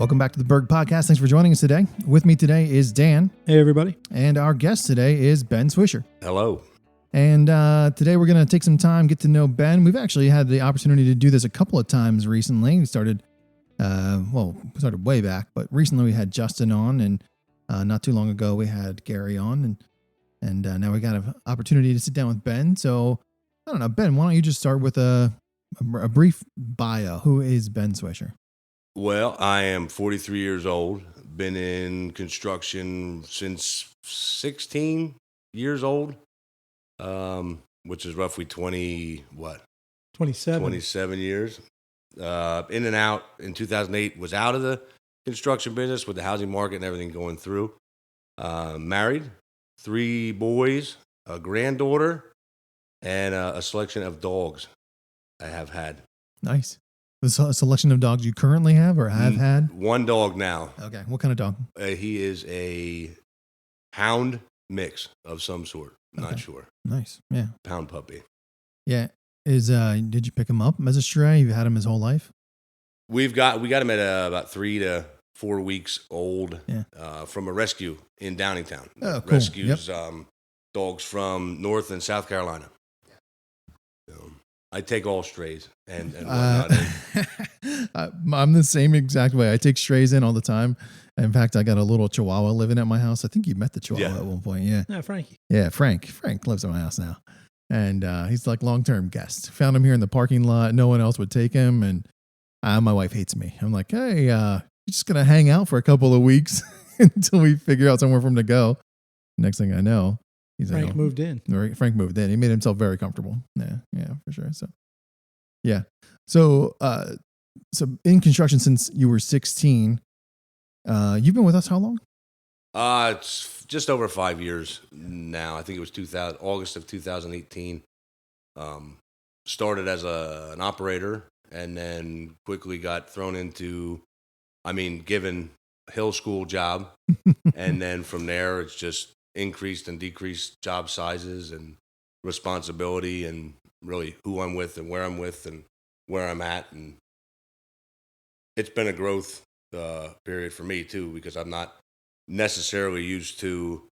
Welcome back to the Berg Podcast. Thanks for joining us today. With me today is Dan. Hey, everybody. And our guest today is Ben Swisher. Hello. And today we're going to take some time, get to know Ben. We've actually had the opportunity to do this a couple of times recently. We started way back, but recently we had Justin on, and not too long ago we had Gary on, and now we got an opportunity to sit down with Ben. So, I don't know, Ben, why don't you just start with a brief bio. Who is Ben Swisher? Well, I am 43 years old. Been in construction since 16 years old, which is roughly 27 years. In and out in 2008, was out of the construction business with the housing market and everything going through. Married, 3 boys, a granddaughter, and a selection of dogs I have had. Nice. A selection of dogs you currently have or have had? One dog now. Okay. What kind of dog? He is a hound mix of some sort. Not sure. Nice. Yeah. Pound puppy. Yeah. Did you pick him up as a stray? You've had him his whole life? We got him at about 3 to 4 weeks old. Yeah. From a rescue in Downingtown. Oh, cool. Rescues dogs from North and South Carolina. I take all strays and whatnot. I'm the same exact way. I take strays in all the time. In fact, I got a little Chihuahua living at my house. I think you met the Chihuahua at one point. Yeah. Yeah, Frankie. Yeah, Frank. Frank lives at my house now. And he's like long-term guest. Found him here in the parking lot. No one else would take him. And my wife hates me. I'm like, hey, you're just going to hang out for a couple of weeks until we figure out somewhere for him to go. Next thing I know, Frank moved in. Frank moved in. He made himself very comfortable. Yeah, for sure. So, yeah. So in construction since you were 16, you've been with us how long? It's just over 5 years now. I think it was August of 2018. Started as an operator and then quickly got thrown into, given hill school job. And then from there, it's just increased and decreased job sizes and responsibility and really who I'm with and where I'm at. And it's been a growth period for me too, because I'm not necessarily used to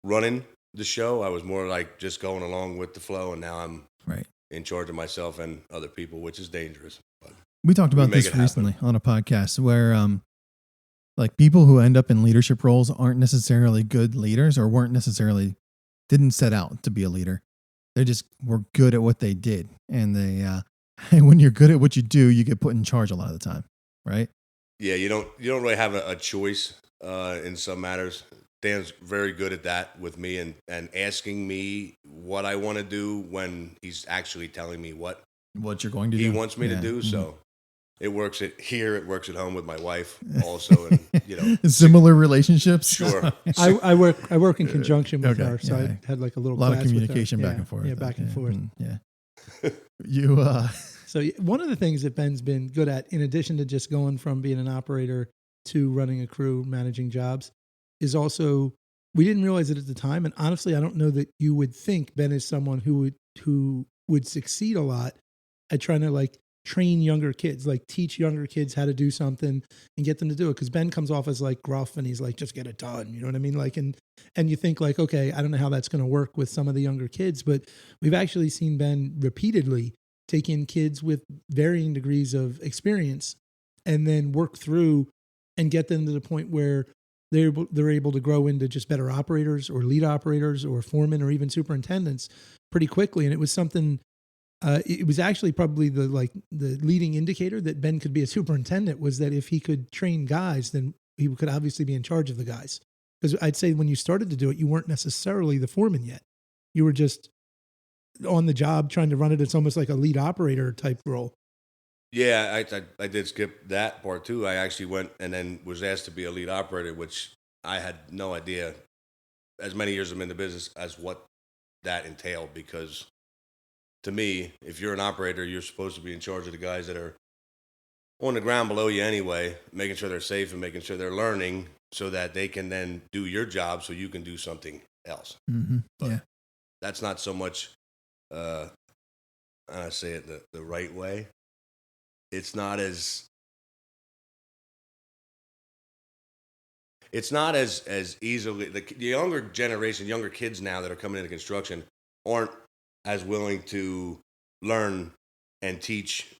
running the show. I was more like just going along with the flow, and now I'm in charge of myself and other people, which is dangerous. But we talked about this recently on a podcast where like people who end up in leadership roles aren't necessarily good leaders or didn't set out to be a leader. They just were good at what they did. And and when you're good at what you do, you get put in charge a lot of the time, right? Yeah, you don't really have a choice in some matters. Dan's very good at that with me and asking me what I want to do when he's actually telling me what you're going to do. He wants me to do. So it works it works at home with my wife also, and similar relationships. Sure. I work in conjunction with her, so I had like a lot of communication back and forth. Yeah, back and forth. Yeah. You So one of the things that Ben's been good at, in addition to just going from being an operator to running a crew, managing jobs, is also, we didn't realize it at the time, and honestly, I don't know that you would think Ben is someone who would succeed a lot at trying to like train younger kids, like teach younger kids how to do something and get them to do it. Because Ben comes off as like gruff and he's like, just get it done. You know what I mean? Like, and you think like, okay, I don't know how that's going to work with some of the younger kids, but we've actually seen Ben repeatedly take in kids with varying degrees of experience and then work through and get them to the point where they're able to grow into just better operators or lead operators or foremen or even superintendents pretty quickly. And it was something, it was actually probably the leading indicator that Ben could be a superintendent, was that if he could train guys, then he could obviously be in charge of the guys. Because I'd say when you started to do it, you weren't necessarily the foreman yet. You were just on the job trying to run it. It's almost like a lead operator type role. Yeah, I did skip that part too. I actually went and then was asked to be a lead operator, which I had no idea, as many years I'm in the business, as what that entailed. Because to me, if you're an operator, you're supposed to be in charge of the guys that are on the ground below you anyway, making sure they're safe and making sure they're learning so that they can then do your job so you can do something else. Mm-hmm. But that's not so much, I say it the right way. It's not as it's not as easily, the younger generation, younger kids now that are coming into construction aren't as willing to learn and teach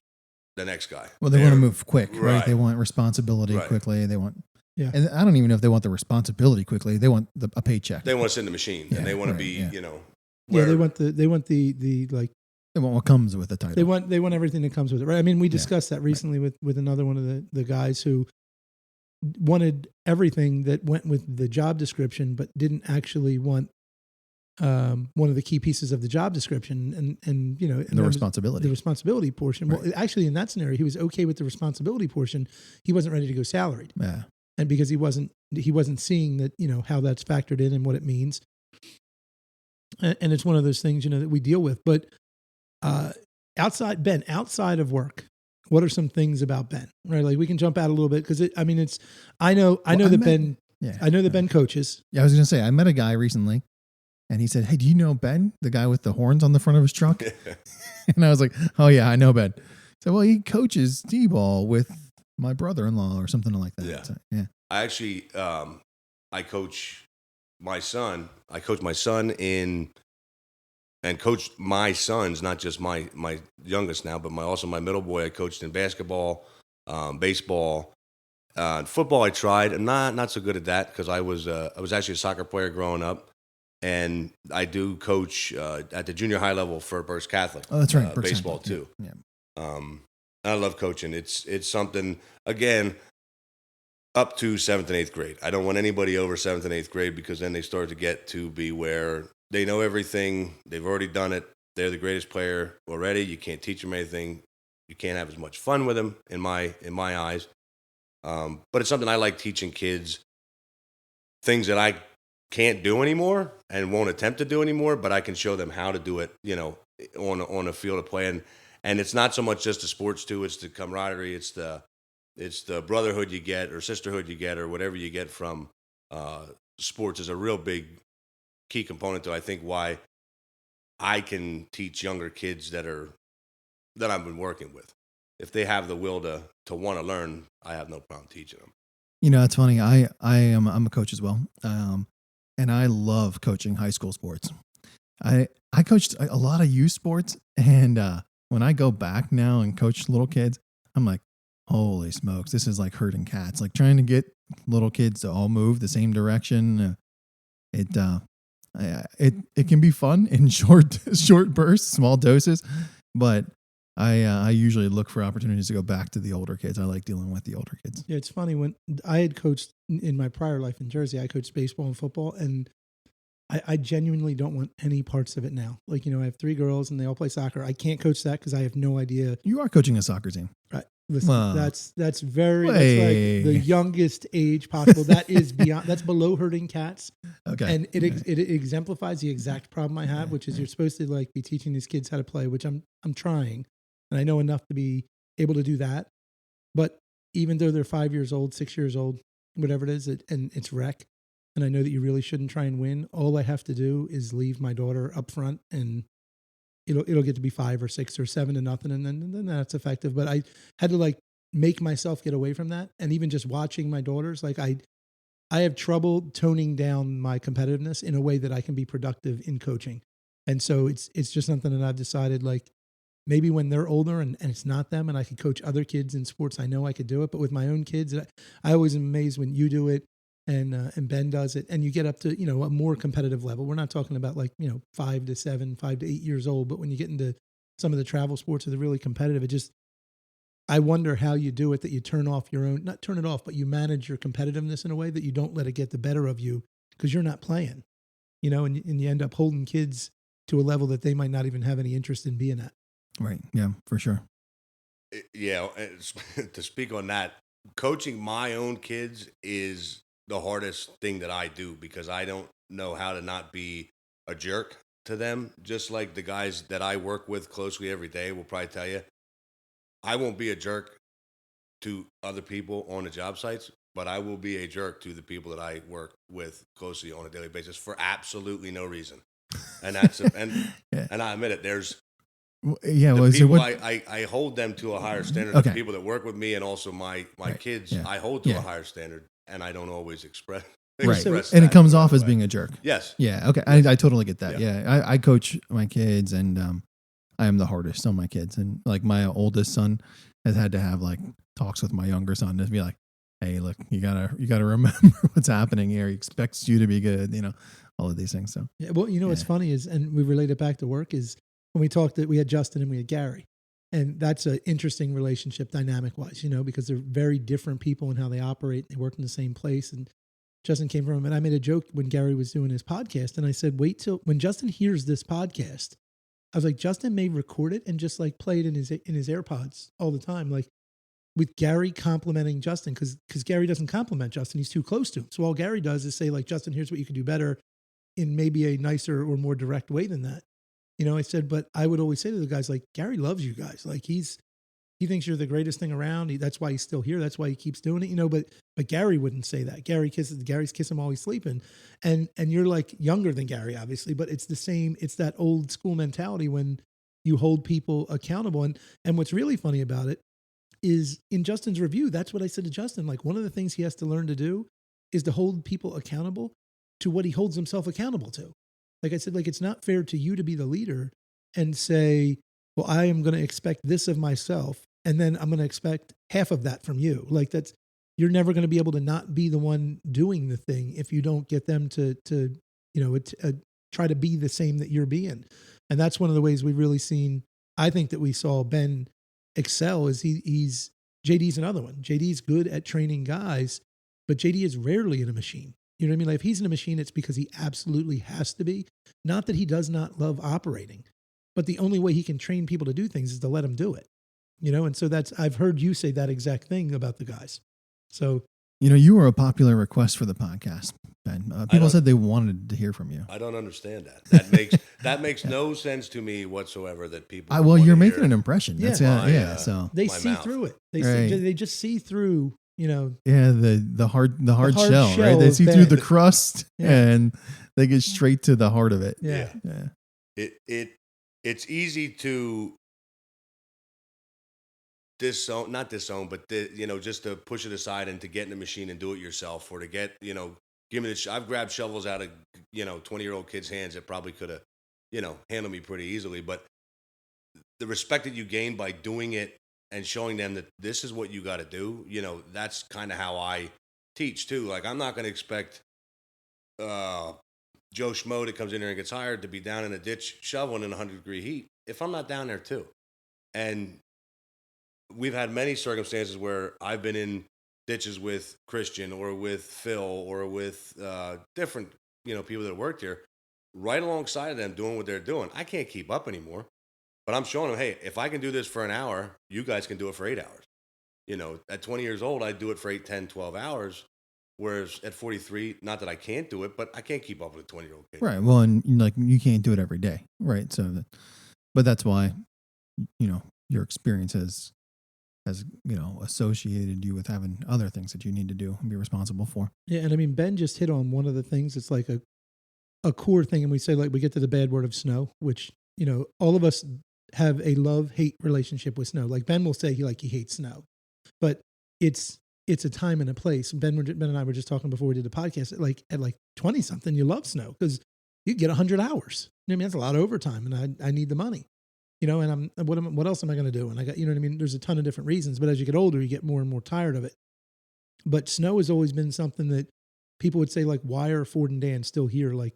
the next guy. Well, they want to move quick, right? Right. They want responsibility Right. quickly. They want, Yeah. and I don't even know if they want the responsibility quickly. They want a paycheck. They want to sit in the machine, Yeah, and they want right, to be, yeah. you know. Yeah, they where- want the like They want what comes with the title. they want everything that comes with it, right? I mean, we discussed that recently with another one of the guys who wanted everything that went with the job description, but didn't actually want one of the key pieces of the job description, and you know, and the that was responsibility. the responsibility portion. Right. Well, actually, in that scenario, he was okay with the responsibility portion. He wasn't ready to go salaried, Yeah. and because he wasn't seeing that, you know, how that's factored in and what it means. And it's one of those things, you know, that we deal with. But outside of work, what are some things about Ben? Right, like we can jump out a little bit because I know that Ben. Yeah. I know that Ben coaches. Yeah, I was going to say, I met a guy recently and he said, "Hey, do you know Ben, the guy with the horns on the front of his truck?" And I was like, "Oh, yeah, I know Ben." So, well, he coaches t-ball with my brother-in-law or something like that. Yeah. So, yeah. I actually, I coach my son. I coach my son and coached my sons, not just my youngest now, but also my middle boy. I coached in basketball, baseball, football. I tried. I'm not so good at that because I was actually a soccer player growing up, and I do coach at the junior high level for Berg Catholic. Oh, that's right. Baseball too. Yeah. I love coaching. It's something, again, up to 7th and 8th grade. I don't want anybody over 7th and 8th grade because then they start to get to be where they know everything. They've already done it. They're the greatest player already. You can't teach them anything. You can't have as much fun with them in my eyes. But it's something I like teaching kids, things that I can't do anymore and won't attempt to do anymore, but I can show them how to do it, you know, on a field of play. And it's not so much just the sports too. It's the camaraderie. It's the brotherhood you get or sisterhood you get or whatever you get from sports is a real big key component to, I think, why I can teach younger kids that I've been working with. If they have the will to want to learn, I have no problem teaching them. You know, it's funny. I'm a coach as well. And I love coaching high school sports. I coached a lot of youth sports, and when I go back now and coach little kids, I'm like, holy smokes, this is like herding cats. Like trying to get little kids to all move the same direction. It can be fun in short bursts, small doses, but I usually look for opportunities to go back to the older kids. I like dealing with the older kids. Yeah, it's funny, when I had coached in my prior life in Jersey, I coached baseball and football, and I genuinely don't want any parts of it now. Like, you know, I have 3 girls and they all play soccer. I can't coach that because I have no idea. You are coaching a soccer team. Right. Listen, Well, that's very, way. that's like the youngest age possible. That is beyond, that's below herding cats. Okay. And it exemplifies the exact problem I have, which is you're supposed to like be teaching these kids how to play, which I'm trying. And I know enough to be able to do that. But even though they're 5 years old, 6 years old, whatever it is, and it's rec, and I know that you really shouldn't try and win, all I have to do is leave my daughter up front, and it'll get to be 5 or 6 or 7-0, and then that's effective. But I had to like make myself get away from that. And even just watching my daughters, like I have trouble toning down my competitiveness in a way that I can be productive in coaching. And so it's just something that I've decided, like, maybe when they're older and it's not them and I could coach other kids in sports, I know I could do it. But with my own kids, I always am amazed when you do it and Ben does it, and you get up to, you know, a more competitive level. We're not talking about like, you know, 5 to 7, 5 to 8 years old, but when you get into some of the travel sports that are really competitive, I wonder how you do it, that you turn off your own, not turn it off, but you manage your competitiveness in a way that you don't let it get the better of you because you're not playing, you know, and you end up holding kids to a level that they might not even have any interest in being at. Right. Yeah, for sure. Yeah, to speak on that, coaching my own kids is the hardest thing that I do because I don't know how to not be a jerk to them. Just like the guys that I work with closely every day will probably tell you, I won't be a jerk to other people on the job sites, but I will be a jerk to the people that I work with closely on a daily basis for absolutely no reason. And that's and I admit it. There's people I hold them to a higher standard. Okay. The people that work with me and also my Right. kids, Yeah. I hold to a higher standard. and I don't always express. Right. express And it that comes in a off as way. being a jerk. Yes. Yeah. Okay. I totally get that. Yeah. Yeah. I coach my kids, and I am the hardest on my kids. And like my oldest son has had to have like talks with my younger son to be like, hey, look, you gotta remember what's happening here. He expects you to be good, all of these things. So Yeah, well, what's funny is, and we relate it back to work, is when we talked that we had Justin and we had Gary. And that's an interesting relationship dynamic wise, because they're very different people in how they operate. They work in the same place. And Justin came from, and I made a joke when Gary was doing his podcast. And I said, wait till when Justin hears this podcast, I was like, Justin may record it and just like play it in his AirPods all the time. Like with Gary complimenting Justin, because Gary doesn't compliment Justin. He's too close to him. So all Gary does is say like, Justin, here's what you could do better in maybe a nicer or more direct way than that. I said, but I would always say to the guys, like, Gary loves you guys. Like he thinks you're the greatest thing around. That's why he's still here. That's why he keeps doing it, but Gary wouldn't say that. Gary's kiss him while he's sleeping. And you're like younger than Gary, obviously, but it's the same. It's that old school mentality when you hold people accountable. And what's really funny about it is in Justin's review, that's what I said to Justin. Like one of the things he has to learn to do is to hold people accountable to what he holds himself accountable to. Like I said, like it's not fair to you to be the leader and say, well, I am going to expect this of myself, and then I'm going to expect half of that from you. Like you're never going to be able to not be the one doing the thing if you don't get them to try to be the same that you're being. And that's one of the ways we've really seen, I think that we saw Ben excel is he's JD's another one. JD's good at training guys, but JD is rarely in a machine. You know what I mean? Like if he's in a machine, it's because he absolutely has to be. Not that he does not love operating, but the only way he can train people to do things is to let them do it. And so I've heard you say that exact thing about the guys. So, you were a popular request for the podcast, Ben. People said they wanted to hear from you. I don't understand that. That makes no sense to me whatsoever. That people. Well, you're making an impression. Yeah. That's so they see mouth. through it. Right. They just see through. The hard shell, right? shell They is see bad. through the crust Yeah. and they get straight to the heart of it. Yeah. It's easy to not disown, but just to push it aside and to get in the machine and do it yourself, or to get give me I've grabbed shovels out of 20-year-old kids' hands that probably could have handled me pretty easily, but the respect that you gain by doing it and showing them that this is what you got to do, that's kind of how I teach too. Like I'm not going to expect Joe Schmo that comes in there and gets hired to be down in a ditch shoveling in 100-degree heat if I'm not down there too. And we've had many circumstances where I've been in ditches with Christian or with Phil or with different people that have worked here, right alongside of them doing what they're doing. I can't keep up anymore. But I'm showing them, hey, if I can do this for an hour, you guys can do it for 8 hours. At 20 years old, I do it for 8, 10, 12 hours. Whereas at 43, not that I can't do it, but I can't keep up with a 20-year-old kid. Right. Well, and like you can't do it every day. Right. So, but that's why, your experience has associated you with having other things that you need to do and be responsible for. Yeah. And I mean, Ben just hit on one of the things. It's like a core thing. And we say, like, we get to the bad word of snow, which, all of us have a love-hate relationship with snow. Like Ben will say he hates snow, but it's a time and a place. Ben and I were just talking before we did the podcast. At 20 something, you love snow because you get 100 hours. That's a lot of overtime, and I need the money. And what else am I going to do? And I got, there's a ton of different reasons. But as you get older, you get more and more tired of it. But snow has always been something that people would say, like, why are Ford and Dan still here? Like,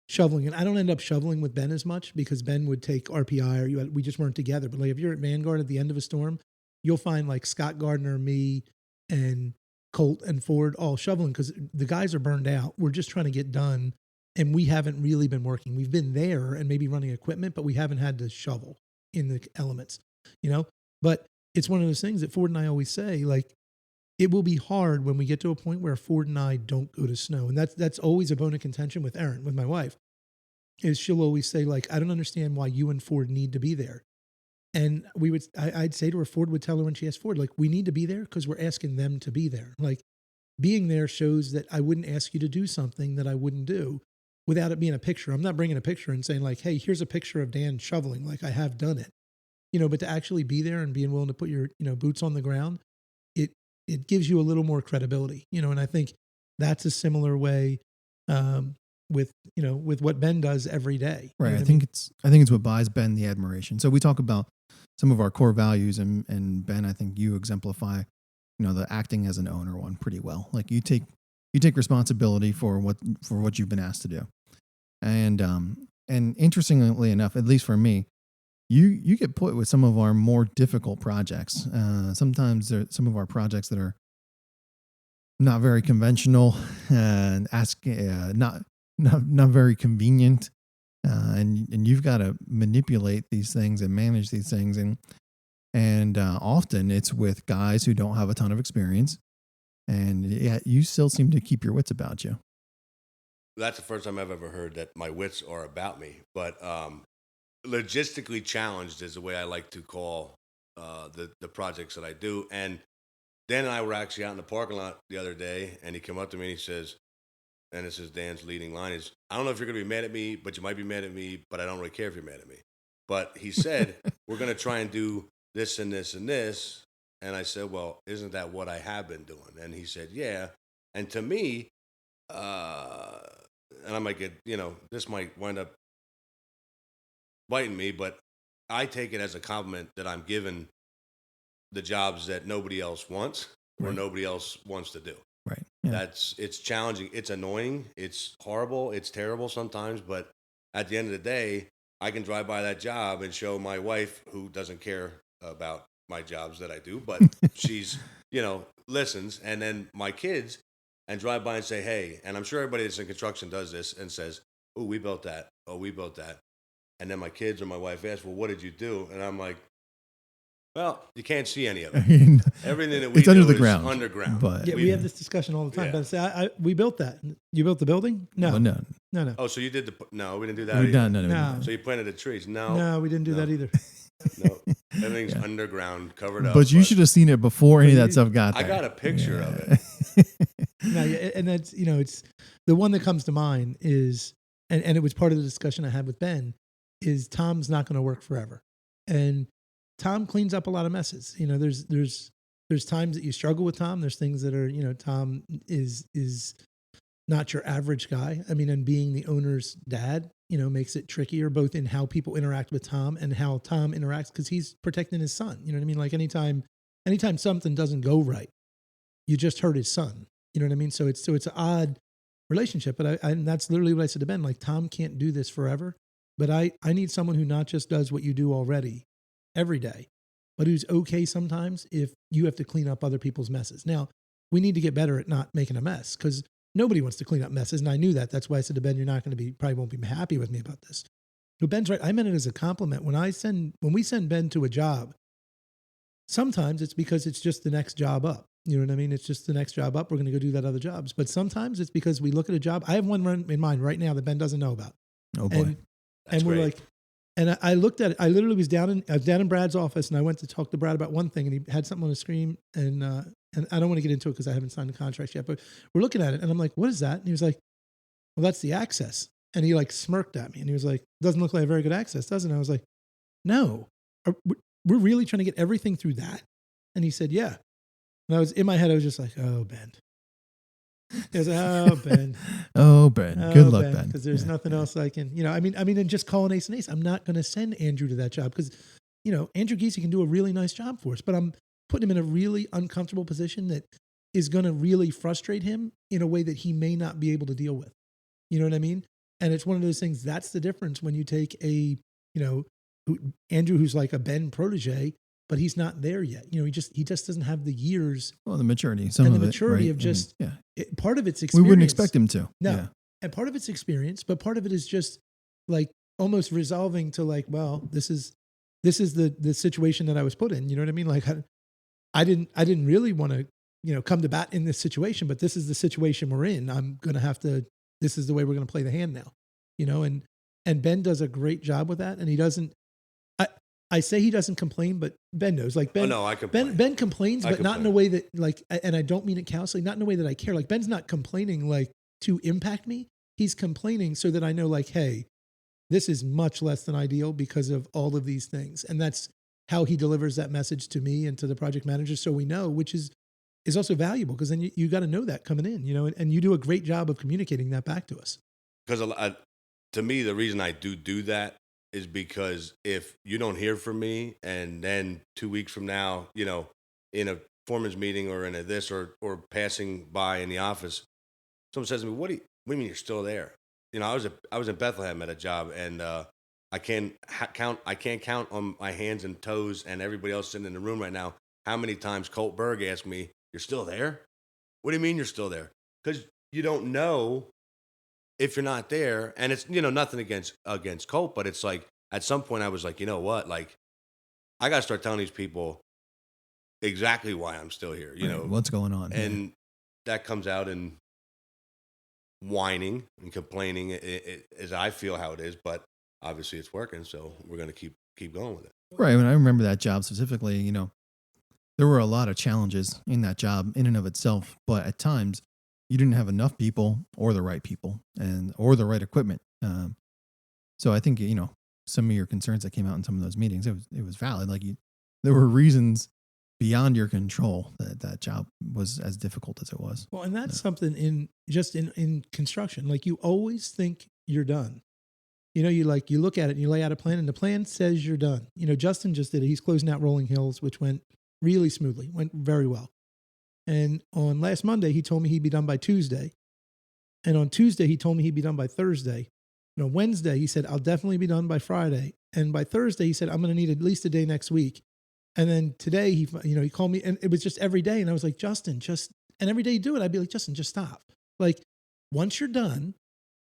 shoveling. And I don't end up shoveling with Ben as much because Ben would take RPI or we just weren't together. But like if you're at Vanguard at the end of a storm, you'll find like Scott Gardner, me, and Colt and Ford all shoveling because the guys are burned out. We're just trying to get done. And we haven't really been working. We've been there and maybe running equipment, but we haven't had to shovel in the elements, But it's one of those things that Ford and I always say, like, it will be hard when we get to a point where Ford and I don't go to snow. And that's always a bone of contention with Erin, with my wife, is she'll always say, like, I don't understand why you and Ford need to be there. And I'd say to her, Ford would tell her when she asked Ford, like, we need to be there because we're asking them to be there. Like, being there shows that I wouldn't ask you to do something that I wouldn't do without it being a picture. I'm not bringing a picture and saying, like, hey, here's a picture of Dan shoveling. Like, I have done it, but to actually be there and being willing to put your, boots on the ground, it gives you a little more credibility, and I think that's a similar way with what Ben does every day. Right. I think it's what buys Ben the admiration. So we talk about some of our core values, and Ben, I think you exemplify, the acting as an owner one pretty well. Like you take responsibility for what you've been asked to do. And interestingly enough, at least for me, you get put with some of our more difficult projects. Sometimes there are some of our projects that are not very conventional and not very convenient. And you've got to manipulate these things and manage these things. And often it's with guys who don't have a ton of experience. And yet you still seem to keep your wits about you. That's the first time I've ever heard that my wits are about me. But logistically challenged is the way I like to call the projects that I do. And Dan and I were actually out in the parking lot the other day, and he came up to me and he says, and this is Dan's leading line, is, I don't know if you're going to be mad at me, but you might be mad at me, but I don't really care if you're mad at me. But he said, we're going to try and do this and this and this. And I said, well, isn't that what I have been doing? And he said, yeah. And to me, and I might get, this might wind up biting me, but I take it as a compliment that I'm given the jobs that nobody else wants or nobody else wants to do. Right. Yeah. It's challenging. It's annoying. It's horrible. It's terrible sometimes. But at the end of the day, I can drive by that job and show my wife, who doesn't care about my jobs that I do, but she's, listens. And then my kids, and drive by and say, hey, and I'm sure everybody that's in construction does this and says, oh, we built that. Oh, we built that. And then my kids or my wife ask, well, what did you do? And I'm like, well, you can't see any of it. Everything that we do is underground. But yeah, we have this discussion all the time. Yeah. But say, we built that. You built the building? No. Well, no. No. Oh, so you did no, we didn't do that either. No. So you planted the trees? No. No, we didn't do that either. No. Everything's underground, covered up. But you should have seen it before any of that stuff got there. I got a picture of it. No, and that's, it's the one that comes to mind is, and it was part of the discussion I had with Ben, is Tom's not going to work forever. And Tom cleans up a lot of messes. There's times that you struggle with Tom. There's things that are, Tom is not your average guy. I mean, and being the owner's dad, makes it trickier both in how people interact with Tom and how Tom interacts, because he's protecting his son. You know what I mean? Like anytime something doesn't go right, you just hurt his son. You know what I mean? So it's an odd relationship. But and that's literally what I said to Ben. Like, Tom can't do this forever, but I need someone who not just does what you do already every day, but who's okay sometimes if you have to clean up other people's messes. Now, we need to get better at not making a mess, because nobody wants to clean up messes. And I knew that. That's why I said to Ben, you're not going to probably won't be happy with me about this. But Ben's right. I meant it as a compliment. When we send Ben to a job, sometimes it's because it's just the next job up. You know what I mean? It's just the next job up. We're going to go do that other jobs. But sometimes it's because we look at a job. I have one in mind right now that Ben doesn't know about. Oh boy. And we're like, and I looked at it. I literally was down in Brad's office, and I went to talk to Brad about one thing, and he had something on the screen, and I don't want to get into it because I haven't signed the contract yet, but we're looking at it, and I'm like, what is that? And he was like, well, that's the access. And he like smirked at me, and he was like, doesn't look like a very good access, does it? And I was like, no, we're really trying to get everything through that? And he said, yeah. And I was in my head, I was just like, oh, Ben. He was like, oh, Ben. Oh, Ben. Good luck, Ben. Because there's nothing else I can, I mean, and just call an ace and ace. I'm not going to send Andrew to that job because, Andrew Giese can do a really nice job for us, but I'm putting him in a really uncomfortable position that is going to really frustrate him in a way that he may not be able to deal with. You know what I mean? And it's one of those things. That's the difference when you take Andrew, who's like a Ben protege, but he's not there yet. He just doesn't have the years. Well, the maturity, of just part of it's experience. We wouldn't expect him to. No, yeah. And part of it's experience, but part of it is just like almost resolving to like, well, this is the situation that I was put in. You know what I mean? Like I didn't really want to come to bat in this situation, but this is the situation we're in. I'm gonna have to. This is the way we're gonna play the hand now. And Ben does a great job with that, and he doesn't. I say he doesn't complain, but Ben knows. Like Ben, I complain. Ben complains, but not in a way that like, and I don't mean it callously, not in a way that I care. Like Ben's not complaining like to impact me. He's complaining so that I know, like, hey, this is much less than ideal because of all of these things, and that's how he delivers that message to me and to the project manager. So we know, which is is also valuable because then you got to know that coming in, and you do a great job of communicating that back to us. Because to me, the reason I do that is because if you don't hear from me, and then 2 weeks from now, in a foreman's meeting or in a this or passing by in the office, someone says to me, "What do you mean you're still there?" I was in Bethlehem at a job, and I can't count on my hands and toes and everybody else sitting in the room right now how many times Colt Berg asked me, "You're still there? What do you mean you're still there?" Because you don't know if you're not there. And it's, nothing against Colt, but it's like, at some point I was like, you know what? Like, I got to start telling these people exactly why I'm still here, what's going on. And that comes out in whining and complaining as I feel how it is, but obviously it's working. So we're going to keep going with it. Right. When I remember that job specifically, there were a lot of challenges in that job in and of itself, but at times you didn't have enough people or the right people or the right equipment. So I think, some of your concerns that came out in some of those meetings, it was valid. Like there were reasons beyond your control that job was as difficult as it was. Well, and that's something in construction. Like you always think you're done. You look at it and you lay out a plan and the plan says you're done. Justin just did it. He's closing out Rolling Hills, which went really smoothly, went very well. And on last Monday, he told me he'd be done by Tuesday. And on Tuesday, he told me he'd be done by Thursday. And on Wednesday, he said, I'll definitely be done by Friday. And by Thursday, he said, I'm going to need at least a day next week. And then today, he called me, and it was just every day. And I was like, Justin, and every day you do it, I'd be like, Justin, just stop. Like, once you're done,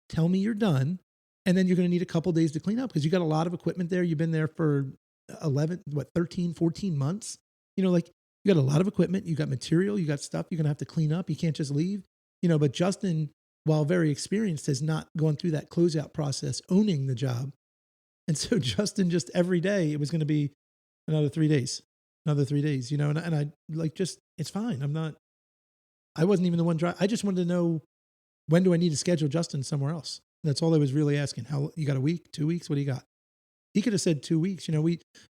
tell me you're done. And then you're going to need a couple days to clean up because you got a lot of equipment there. You've been there for 13, 14 months. You got a lot of equipment, you got material, you got stuff you're going to have to clean up. You can't just leave, but Justin, while very experienced, has not gone through that closeout process, owning the job. And so Justin, just every day, it was going to be another 3 days, and I it's fine. I wasn't even the one driving. I just wanted to know, when do I need to schedule Justin somewhere else? That's all I was really asking. How, you got a week, 2 weeks? What do you got? He could have said 2 weeks.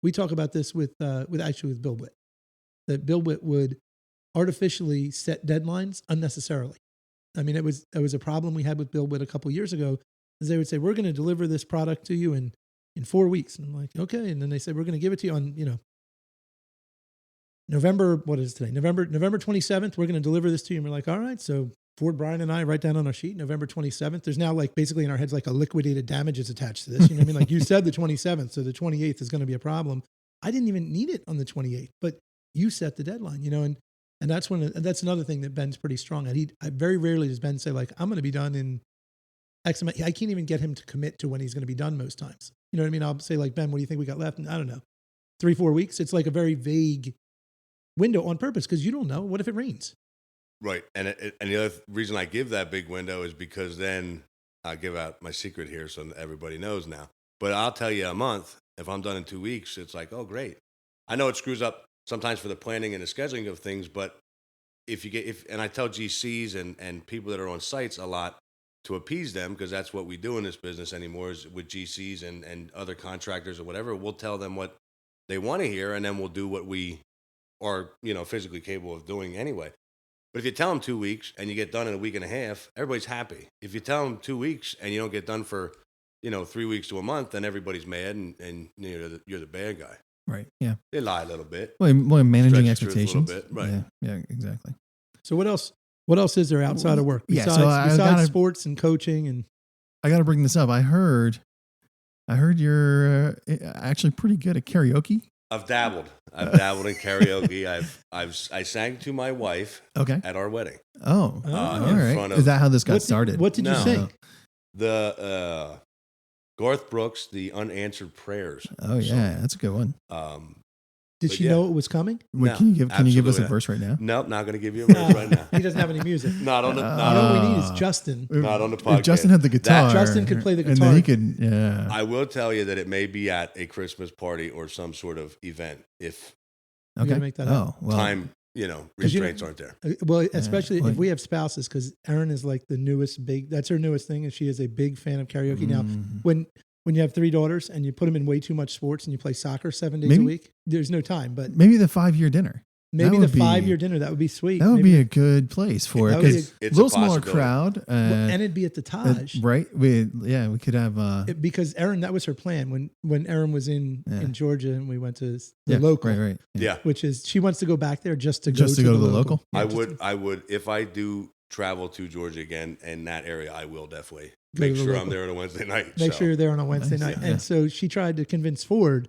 We talk about this with Bill Witt. That Bill Witt would artificially set deadlines unnecessarily. I mean, it was a problem we had with Bill Witt a couple of years ago, is they would say, we're going to deliver this product to you in 4 weeks. And I'm like, okay. And then they said, we're going to give it to you on, November, what is today? November 27th, we're going to deliver this to you. And we're like, all right. So Ford, Brian, and I write down on our sheet, November 27th. There's now basically in our heads, a liquidated damages attached to this. You know what I mean? Like you said, the 27th. So the 28th is going to be a problem. I didn't even need it on the 28th, but you set the deadline, and that's another thing that Ben's pretty strong at. I very rarely does Ben say, like, I'm going to be done in X amount. I can't even get him to commit to when he's going to be done most times. You know what I mean? I'll say, like, Ben, what do you think we got left? And I don't know, 3-4 weeks. It's like a very vague window on purpose because you don't know. What if it rains? Right. And the other reason I give that big window is because then I'll give out my secret here so everybody knows now. But I'll tell you, a month, if I'm done in 2 weeks, it's like, oh, great. I know it screws up sometimes for the planning and the scheduling of things, but and I tell GCs and people that are on sites a lot to appease them, because that's what we do in this business anymore, is with GCs and other contractors or whatever, we'll tell them what they want to hear, and then we'll do what we are, physically capable of doing anyway. But if you tell them 2 weeks and you get done in a week and a half, everybody's happy. If you tell them 2 weeks and you don't get done for, 3 weeks to a month, then everybody's mad and you're the bad guy. Right. Yeah. They lie a little bit. Well, managing expectations. A little bit. Right. Yeah, exactly. So what else is there outside of work? Besides sports and coaching? And I got to bring this up. I heard you're actually pretty good at karaoke. I've dabbled in karaoke. I sang to my wife at our wedding. Oh, all right. Is that how this got started? What did you sing? The Garth Brooks, The Unanswered Prayers. Oh yeah, that's a good one. Did she know it was coming? Wait, no, can you give us a verse right now? Nope, not going to give you a verse right now. He doesn't have any music. Not on the. All we need is Justin. Not on the podcast. If Justin had the guitar. Justin could play the guitar. And then he could. Yeah. I will tell you that it may be at a Christmas party or some sort of event if. Okay. Make that up. Well, time, restraints aren't there. Well, especially if we have spouses, because Erin is like the newest that's her newest thing, and she is a big fan of karaoke. Now, when you have 3 daughters and you put them in way too much sports and you play soccer 7 days a week, there's no time. But maybe the 5-year dinner. Maybe would the 5-year dinner, that would be sweet. That would Maybe be a good place for it That would be because It's a little a smaller possibility. crowd. and it'd be at the Taj. Right? We could have. Because Erin, that was her plan when Erin was in Georgia and we went to the Yeah, local, right. Yeah. which is she wants to go back there just to Go to the local. Yeah, I would, if I do travel to Georgia again in that area, I will definitely Go to make the sure local. I'm there on a Wednesday night. Make so. sure you're there on a Wednesday Nice, night. yeah. And so she tried to convince Ford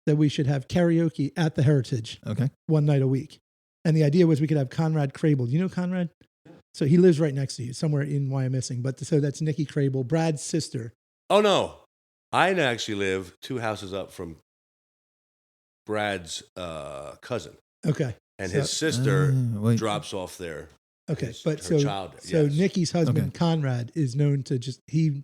that we should have karaoke at the Heritage Okay. one night a week. And the idea was we could have Conrad Crable. Do you know Conrad? So he lives right next to you, somewhere in Wyomissing. But so that's Nikki Crable, Brad's sister. Oh no, I actually live 2 houses up from Brad's cousin, Okay. and So- his sister Wait. drops off there. Okay. His- But her so child, so yes. Nikki's husband, Okay. Conrad, is known to just he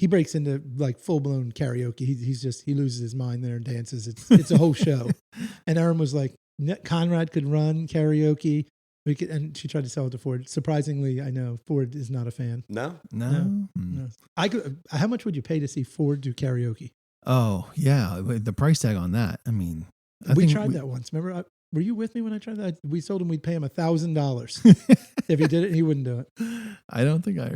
breaks into like full blown karaoke. He loses his mind there and dances. It's a whole show. And Erin was like, Conrad could run karaoke. We could, and she tried to sell it to Ford. Surprisingly, I know Ford is not a fan. No, No. No. I could. How much would you pay to see Ford do karaoke? Oh yeah, the price tag on that. I mean, We tried that once. Remember? Were you with me when I tried that? We told him we'd pay him $1,000 if he did it. He wouldn't do it. I don't think I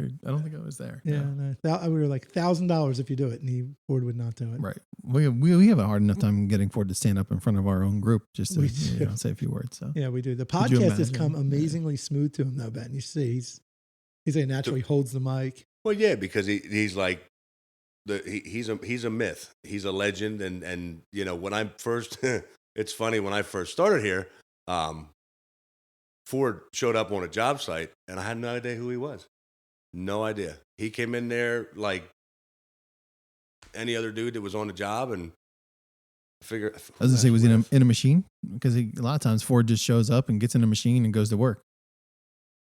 was there. Yeah, No. no. We were like $1,000 if you do it, and Ford would not do it. Right. We have a hard enough time getting Ford to stand up in front of our own group just to We do. say a few words. So Yeah, we do. The Could you podcast has come imagine? amazingly smooth to him, though, Ben. You see, he's a natural. He holds the mic. well, yeah, because he's like he's a myth. He's a legend, and you know when I first, it's funny when I first started here, Ford showed up on a job site, and I had no idea who he was. No idea. He came in there like any other dude that was on the job, and I figured. I was gonna say, was he in a machine? Because a lot of times Ford just shows up and gets in a machine and goes to work.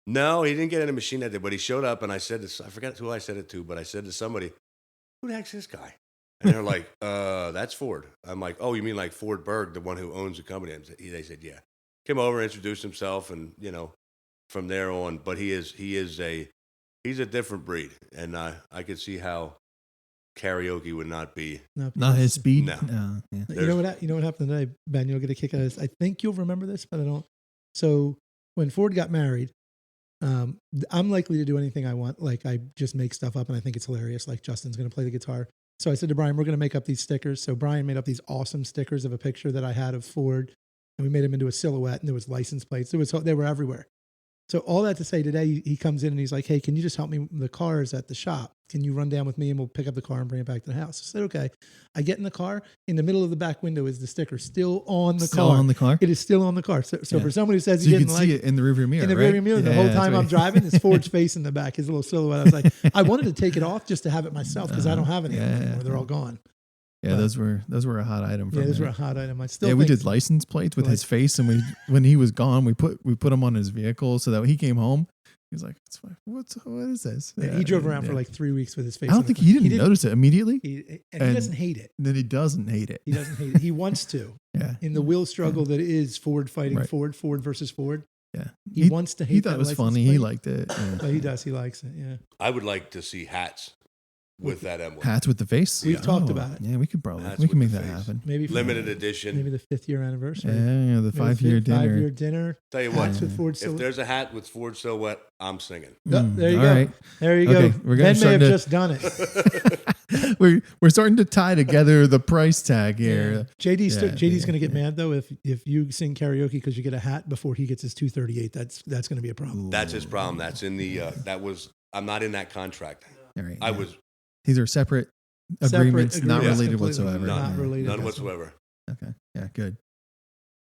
No, he didn't get in a machine that day, but he showed up, and I said this. I forgot who I said it to, but I said to somebody, "Who the heck's this guy?" And they're like, "That's Ford." I'm like, "Oh, you mean like Ford Berg, the one who owns the company?" And they said, "Yeah." Came over, introduced himself, and you know, from there on. But he's a different breed, and I could see how karaoke would not be. Not his speed. No. Yeah. You know what happened today, Ben? You'll get a kick out of this. I think you'll remember this, but I don't. So when Ford got married, I'm likely to do anything I want. Like I just make stuff up, and I think it's hilarious. Like Justin's going to play the guitar. So I said to Brian, we're going to make up these stickers. So Brian made up these awesome stickers of a picture that I had of Ford, and we made them into a silhouette, and there was license plates. They were everywhere. So all that to say, today he comes in and he's like, "Hey, can you just help me? The car is at the shop. Can you run down with me and we'll pick up the car and bring it back to the house?" I said, "Okay." I get in the car. In the middle of the back window is the sticker still on the Still car. on the car. It is still on the car. So Yeah. for someone who says So he you didn't can like see it in the rearview mirror. in the right? rearview mirror the Yeah, whole that's time right. I'm driving, is Ford's face in the back, his little silhouette. I was like, I wanted to take it off just to have it myself because I don't have any of them Yeah. anymore. They're all gone. Yeah, those were a hot item. For Yeah, a those were a minute. hot item. I still Yeah, we think did license plates with his face, and when he was gone, we put him on his vehicle so that when he came home, he was like, what is this? Yeah, he drove around for like 3 weeks with his face. I don't think he didn't notice it immediately. He And- doesn't hate it. Then he doesn't hate it. He doesn't hate it. He wants to. Yeah. In the will struggle that is Ford fighting Right. Ford versus Ford. Yeah. He wants to hate He thought that it was license funny. plate. He liked it. Yeah. But he does. He likes it. Yeah. I would like to see hats with that emblem. Hats with the face. We've talked about it. Yeah, we could probably Hats we can with make the that face. happen. Maybe for- Limited edition. Maybe the 5th-year anniversary. Yeah, the 5-year dinner. 5-year dinner. Tell you what, Hats with Ford if silhouette. there's a hat with Ford silhouette, I'm singing. Oh, there you All go. right. There you Okay, go. we're gonna Ben may have start to- just done it. We're starting to tie together the price tag here. JD's Yeah, going to get mad though if you sing karaoke because you get a hat before he gets his 238. That's going to be a problem. That's his problem. That's in the I'm not in that contract. All right. I yeah. was These are separate Separate agreements, not agreements, related completely whatsoever. not Yeah. related. none whatsoever. Okay. Yeah. Good.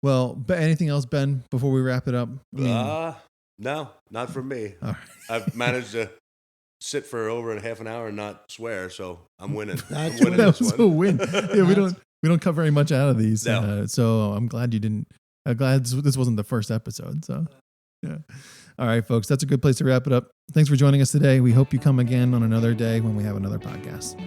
Well, but anything else, Ben? Before we wrap it up. I mean, No, not for me. all right. I've managed to sit for over half an hour and not swear, so I'm winning. That's I'm winning That this was a one. win. Yeah, we don't cover very much out of these. No. So I'm glad you didn't. I'm glad this wasn't the first episode. So yeah. All right, folks, that's a good place to wrap it up. Thanks for joining us today. We hope you come again on another day when we have another podcast.